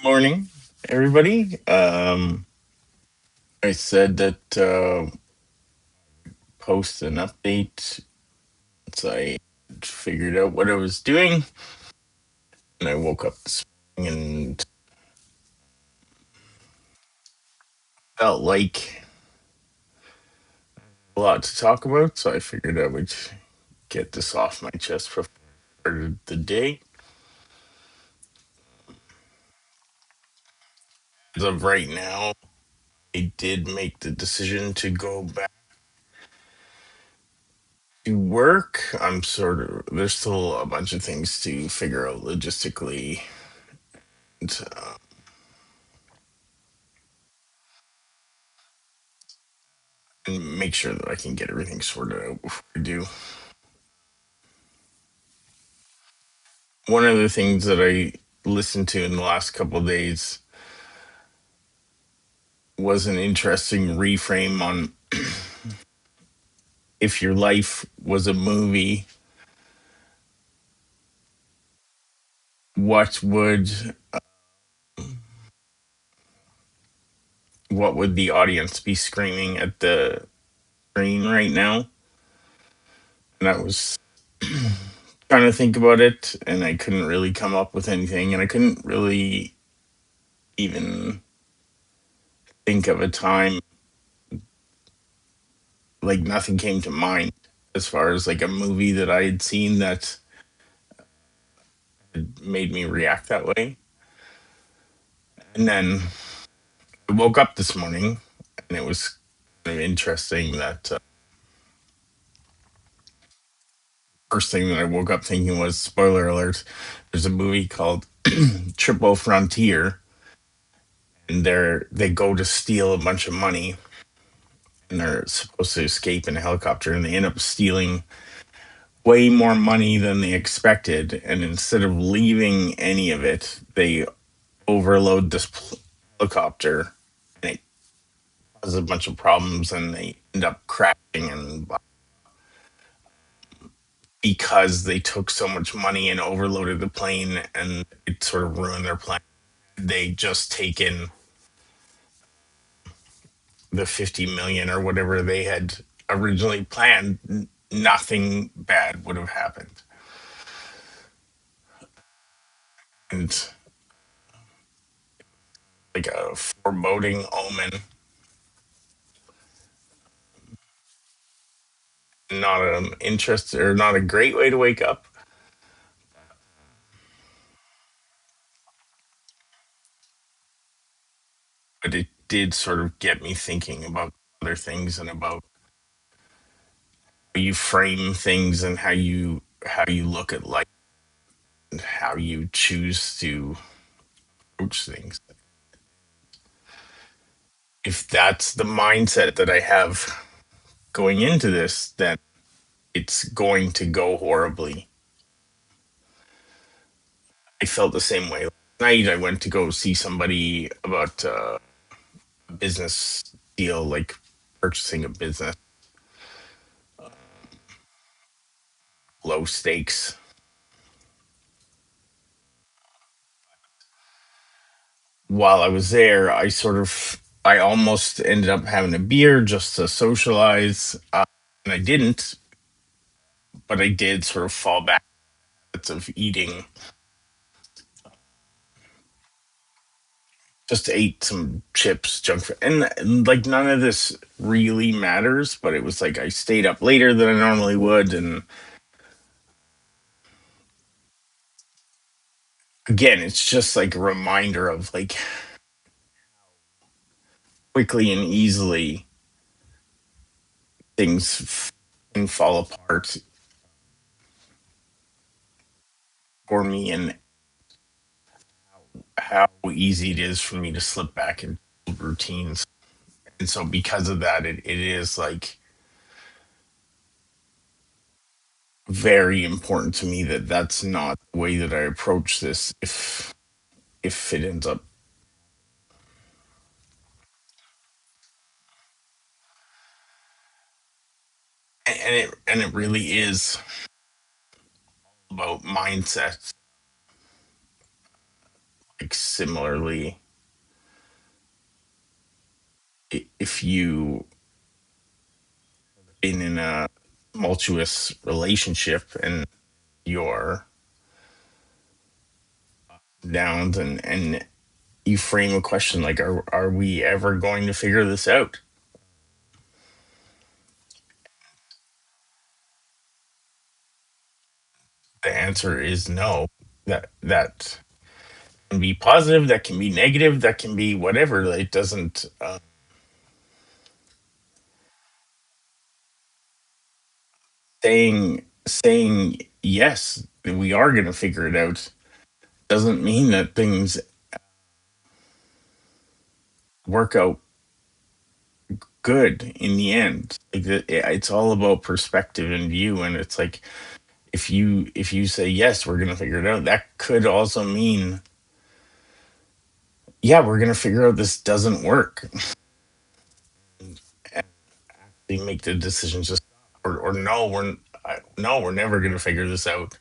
Morning, everybody. I said that post an update once I figured out what I was doing, and I woke up this morning and felt like a lot to talk about. So I figured I would get this off my chest before I started the day. As of right now, I did make the decision to go back to work. I'm sort of there's still a bunch of things to figure out logistically. And, and make sure that I can get everything sorted out before I do. One of the things that I listened to in the last couple of days was an interesting reframe on if your life was a movie, what would what would the audience be screaming at the screen right now? And I was trying to think about it, and I couldn't really come up with anything, and I couldn't really even think of a time, like nothing came to mind as far as like a movie that I had seen that made me react that way. And then I woke up this morning, and it was kind of interesting that first thing that I woke up thinking was spoiler alert. There's a movie called Triple Frontier, and they go to steal a bunch of money, and they're supposed to escape in a helicopter, and they end up stealing way more money than they expected. And instead of leaving any of it, they overload this helicopter, and it causes a bunch of problems, and they end up crashing and because they took so much money and overloaded the plane and it sort of ruined their plan. They just taken the 50 million or whatever they had originally planned, nothing bad would have happened. And like a foreboding omen, not an interest or not a great way to wake up, but it did sort of get me thinking about other things and about how you frame things and how you look at life and how you choose to approach things. If that's the mindset that I have going into this, then it's going to go horribly. I felt the same way. Last night I went to go see somebody about a business deal, like purchasing a business, low stakes. While I was there, I almost ended up having a beer just to socialize, and I didn't, but I did sort of fall back of eating. Just ate some chips, junk food, and like none of this really matters. But it was like I stayed up later than I normally would, and again, it's just like a reminder of like quickly and easily can fall apart for me, and how easy it is for me to slip back into routines. And so, because of that, it is like very important to me that that's not the way that I approach this. If it ends up, and it really is about mindset. like similarly, if you been in a tumultuous relationship and you're down and you frame a question like, are we ever going to figure this out? The answer is no. That can be positive, that can be negative, that can be whatever. It doesn't saying yes, we are going to figure it out doesn't mean that things work out good in the end. It's all about perspective and view, and it's like if you say yes, we're going to figure it out, that could also mean yeah, we're going to figure out this doesn't work. And they make the decision just or no, no, we're never going to figure this out.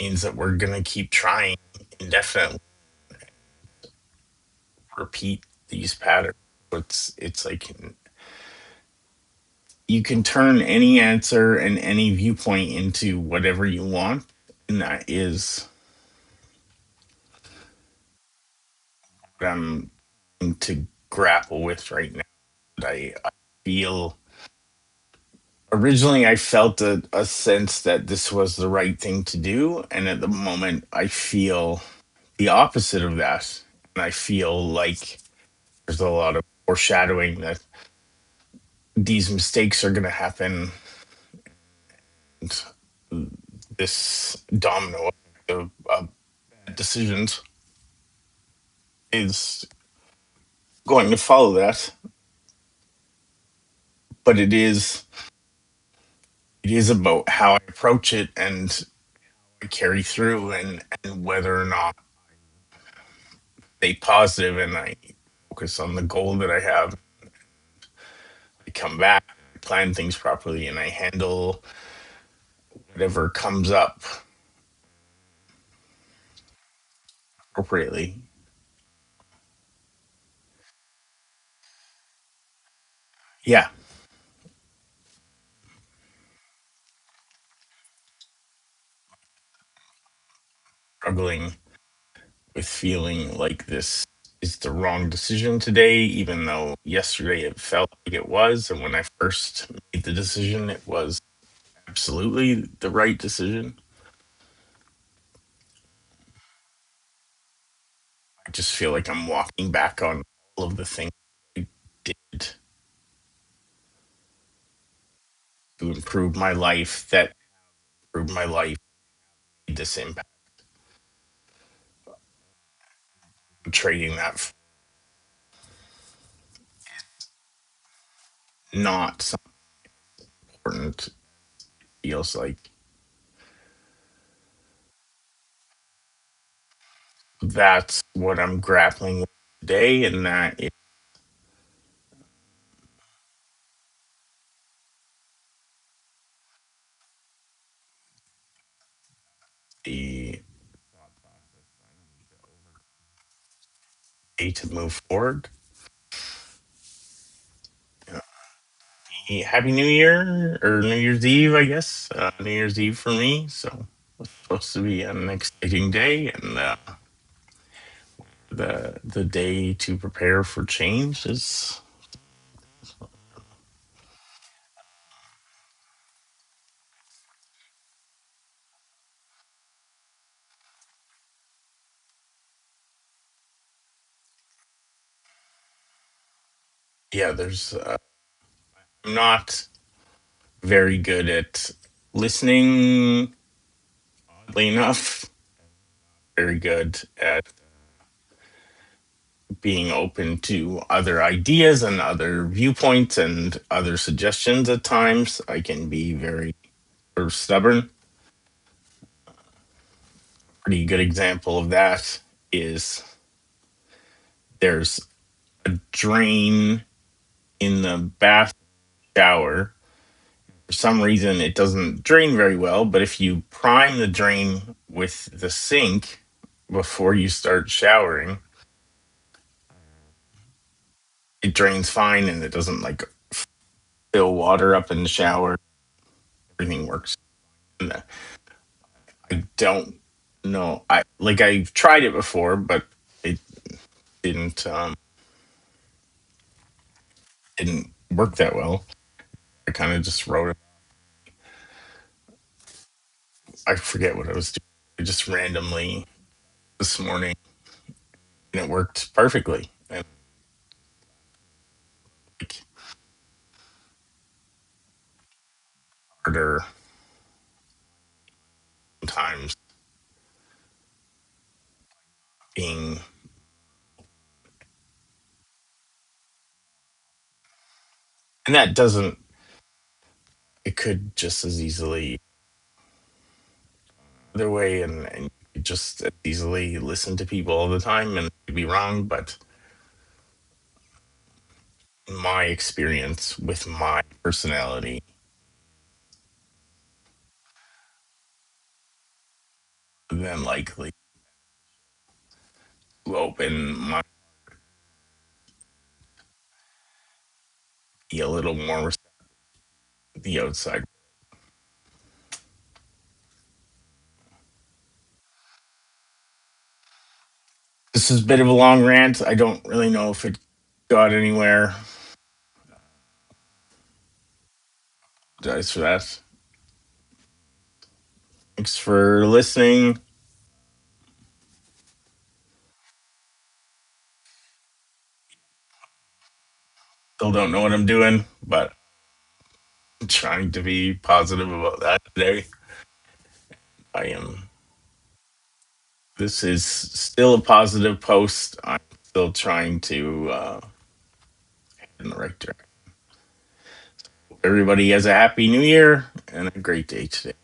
Means that we're going to keep trying indefinitely, repeat these patterns. It's like you can turn any answer and any viewpoint into whatever you want, and that is what I'm trying to grapple with right now. I feel originally I felt a sense that this was the right thing to do, and at the moment I feel the opposite of that, and I feel like there's a lot of foreshadowing that these mistakes are going to happen, and this domino effect of bad decisions is going to follow that. But it is about how I approach it and I carry through, and whether or not they positive and I focus on the goal that I have. I come back, plan things properly, and I handle whatever comes up appropriately. Yeah, struggling with feeling like this is the wrong decision today, even though yesterday it felt like it was. And when I first made the decision, it was absolutely the right decision. I just feel like I'm walking back on all of the things I did to improve my life that improved my life, this impact. Trading that for not something important feels like that's what I'm grappling with today, and that is the way to move forward. Happy New Year or New Year's Eve, I guess. New Year's Eve for me. So it's supposed to be an exciting day, and the day to prepare for change is yeah. There's I'm not very good at listening. Oddly enough, very good at being open to other ideas and other viewpoints and other suggestions. At times I can be very sort of stubborn. Pretty good example of that is there's a drain in the bath shower. For some reason it doesn't drain very well, but if you prime the drain with the sink, before you start showering, it drains fine and it doesn't like fill water up in the shower. Everything works. And I don't know. I've tried it before, but it didn't didn't work that well. I kind of just wrote it. I forget what I was doing. I just randomly this morning, and it worked perfectly. And like harder times being, and that doesn't. It could just as easily other way, and you just as easily listen to people all the time and be wrong. But in my experience with my personality, then likely to open my be a little more the outside. This is a bit of a long rant. I don't really know if it got anywhere. Guys, for that. Thanks for listening. Still don't know what I'm doing, but I'm trying to be positive about that today. I am. This is still a positive post. I'm still trying to head in the right direction. Everybody has a happy new year and a great day today.